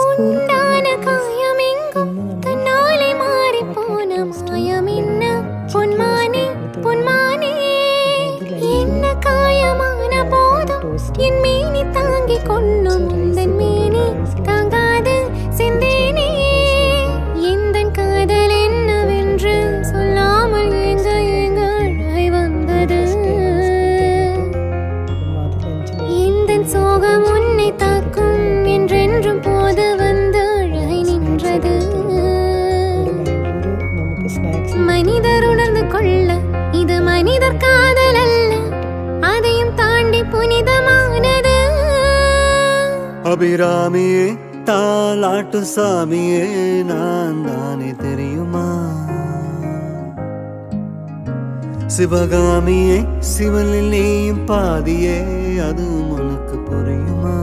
உண்டான காயமெங்கும் தன்னாலே மாறி போன மாயம் என்ன பொன்மானே பொன்மானே என்ன காயமான போதும் என் மேனி தாங்கிக் கொள்ளும் உந்தன் மேனி தாங்காது செந்தேனே எந்தன் காதல் என்னவென்று சொல்லாமல் எங்க எங்க அழாய் வந்தது எந்தன் சோகம் உன்னை தாக்கும் என்றென்றும் போது வந்து அழாய் நின்றது மனிதர் உணர்ந்து கொள்ள இது மனிதர் காதல் அல்ல அதையும் தாண்டி புனிதமானது அபிராமியே தாலாட்டு சாமியே நான் தானே தெரியுமா சிவகாமியே சிவனில் நீயும் பாதியே அது உனக்கு புரியுமா